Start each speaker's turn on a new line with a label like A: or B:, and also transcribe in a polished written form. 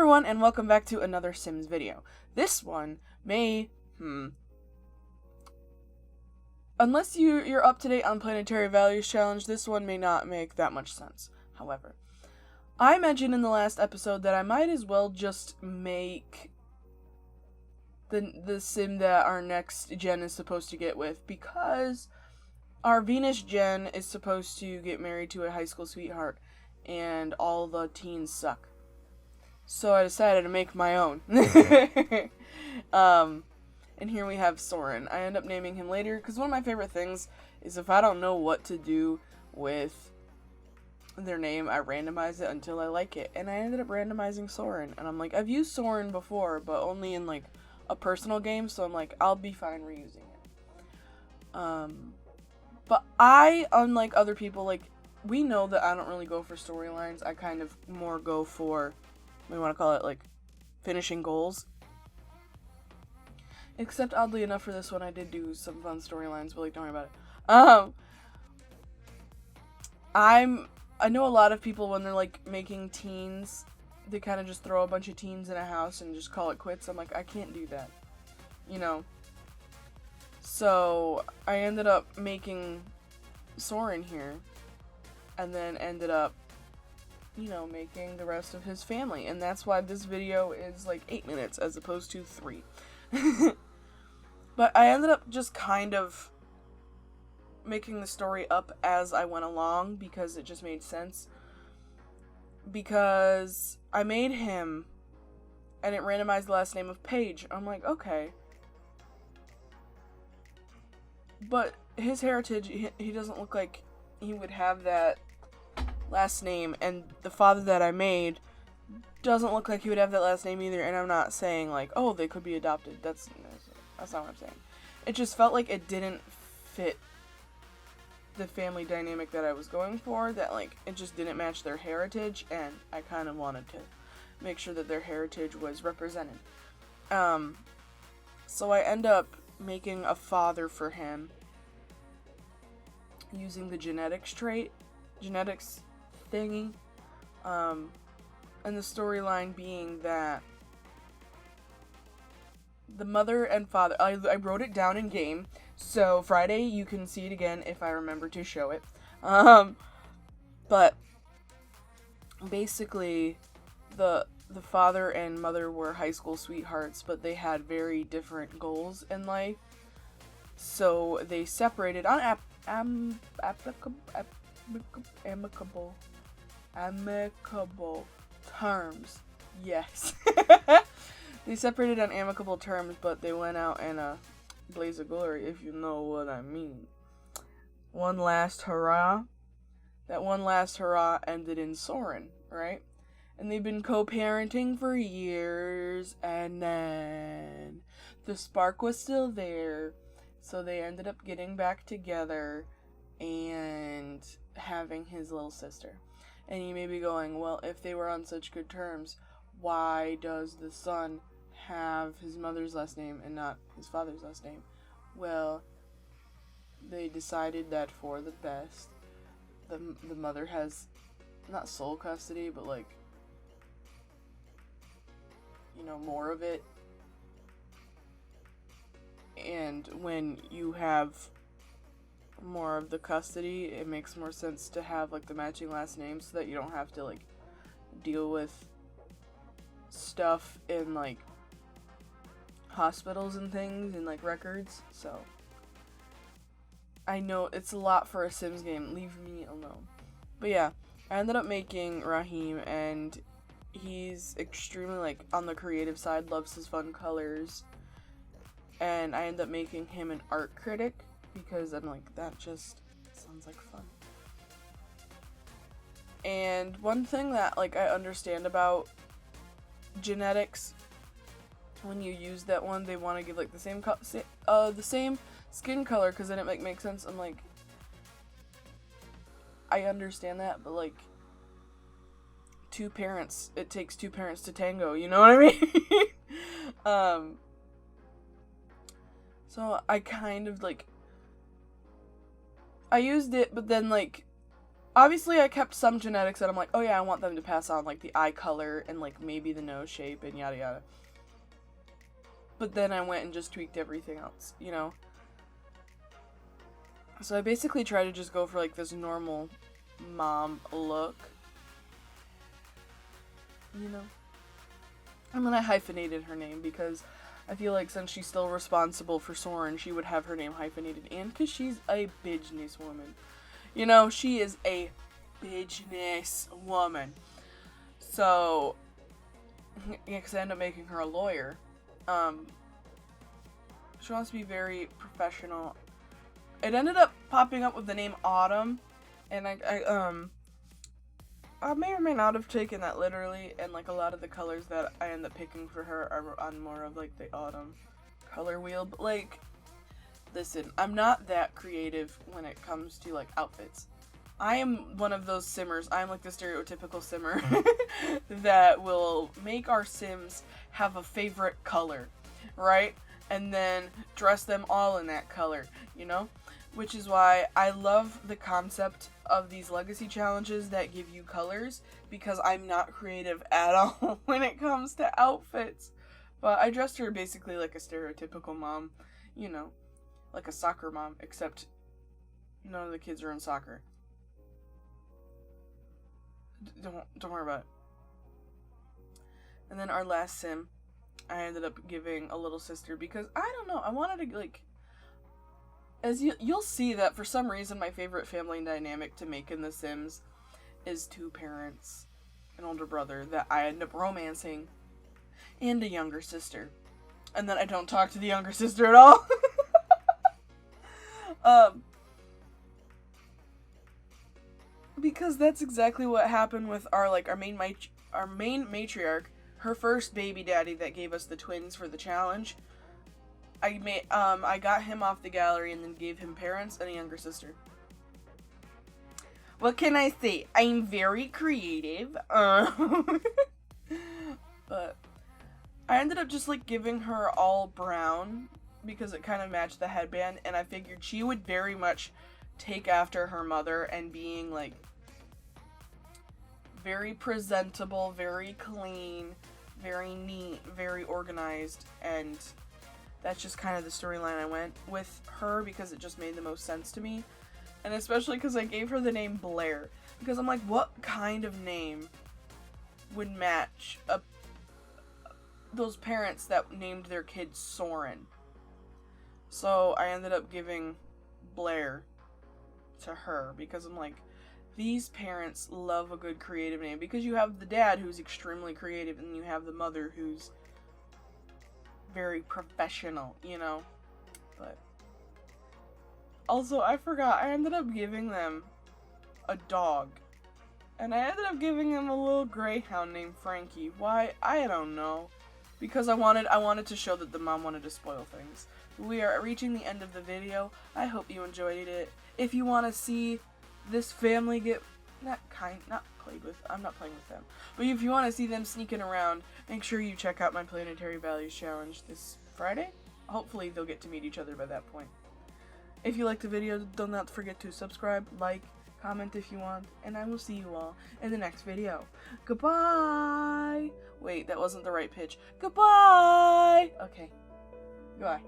A: everyone, and welcome back to another Sims video. This one may, unless you're up to date on Planetary Values challenge, this one may not make that much sense. However, I mentioned in the last episode that I might as well just make the sim that our next gen is supposed to get with, because our Venus gen is supposed to get married to a high school sweetheart, and all the teens suck. So I decided to make my own. And here we have Soren. I end up naming him later, because one of my favorite things is if I don't know what to do with their name, I randomize it until I like it. And I ended up randomizing Soren. And I'm like, I've used Soren before, but only in, like, a personal game, so I'm like, I'll be fine reusing it. But I, unlike other people, like, we know that I don't really go for storylines. I kind of more go for, we want to call it, like, finishing goals. Except, oddly enough, for this one, I did do some fun storylines, but, like, don't worry about it. I know a lot of people, when they're, like, making teens, they kind of just throw a bunch of teens in a house and just call it quits. I'm like, I can't do that. You know? So, I ended up making Soren here, and then ended up, you know, making the rest of his family. And that's why this video is, like, 8 minutes as opposed to 3. But I ended up just kind of making the story up as I went along, because it just made sense. Because I made him, and it randomized the last name of Page. I'm like, okay. But his heritage, he doesn't look like he would have that last name, and the father that I made doesn't look like he would have that last name either. And I'm not saying, like, oh, they could be adopted. That's not what I'm saying. It just felt like it didn't fit the family dynamic that I was going for, that, like, it just didn't match their heritage, and I kind of wanted to make sure that their heritage was represented. So I end up making a father for him using the genetics thingy, and the storyline being that the mother and father, I wrote it down in game, so Friday you can see it again if I remember to show it. But basically the father and mother were high school sweethearts, but they had very different goals in life. So they separated on amicable terms. Yes. They separated on amicable terms, but they went out in a blaze of glory, if you know what I mean. One last hurrah. That one last hurrah ended in Soren, right? And they've been co-parenting for years, and then the spark was still there, so they ended up getting back together and having his little sister. And you may be going, well, if they were on such good terms, why does the son have his mother's last name and not his father's last name? Well, they decided that for the best, the mother has not sole custody, but, like, you know, more of it. And when you have more of the custody, it makes more sense to have, like, the matching last name, so that you don't have to, like, deal with stuff in, like, hospitals and things and, like, records. So I know it's a lot for a Sims game, leave me alone. But yeah, I ended up making Raheem, and he's extremely, like, on the creative side, loves his fun colors, and I ended up making him an art critic, because I'm like, that just sounds like fun. And one thing that, like, I understand about genetics, when you use that one, they want to give, like, the same skin color, because then it makes sense. I'm like, I understand that, but, like, it takes two parents to tango, you know what I mean? So I kind of, like, I used it, but then, like, Obviously, I kept some genetics that I'm like, oh yeah, I want them to pass on, like, the eye color and, like, maybe the nose shape and yada yada. But then I went and just tweaked everything else, you know? So I basically tried to just go for, like, this normal mom look. You know? And then I hyphenated her name because I feel like since she's still responsible for Soren, she would have her name hyphenated. And because she's a business woman. You know, she is a business woman. So, yeah, because I ended up making her a lawyer. She wants to be very professional. It ended up popping up with the name Autumn. And I may or may not have taken that literally, and like a lot of the colors that I end up picking for her are on more of like the autumn color wheel, but like, listen, I'm not that creative when it comes to like outfits. I am one of those simmers, I'm like the stereotypical simmer that will make our Sims have a favorite color, right? And then dress them all in that color, you know? Which is why I love the concept of these legacy challenges that give you colors, because I'm not creative at all when it comes to outfits. But I dressed her basically like a stereotypical mom, you know, like a soccer mom, except none of the kids are in soccer. Don't worry about it. And then our last sim, I ended up giving a little sister because, I don't know, I wanted to, like, as you'll see that for some reason my favorite family dynamic to make in The Sims is two parents, an older brother that I end up romancing, and a younger sister. And then I don't talk to the younger sister at all. Because that's exactly what happened with our main matriarch, her first baby daddy that gave us the twins for the challenge. I got him off the gallery and then gave him parents and a younger sister. What can I say? I'm very creative. But I ended up just like giving her all brown because it kind of matched the headband, and I figured she would very much take after her mother and being like very presentable, very clean, very neat, very organized, and that's just kind of the storyline I went with her because it just made the most sense to me. And especially because I gave her the name Blair. Because I'm like, what kind of name would match those parents that named their kid Soren? So I ended up giving Blair to her because I'm like, these parents love a good creative name. Because you have the dad who's extremely creative and you have the mother who's very professional, you know? But also, I forgot, I ended up giving them a dog. And I ended up giving them a little greyhound named Frankie. Why? I don't know. Because I wanted to show that the mom wanted to spoil things. We are reaching the end of the video. I hope you enjoyed it. If you want to see this family get not played with, I'm not playing with them, but if you want to see them sneaking around, make sure you check out my Planetary Values challenge this Friday. Hopefully they'll get to meet each other by that point. If you liked the video, do not forget to subscribe, like, comment if you want, and I will see you all in the next video. Goodbye! Wait, that wasn't the right pitch. Goodbye! Okay. Goodbye.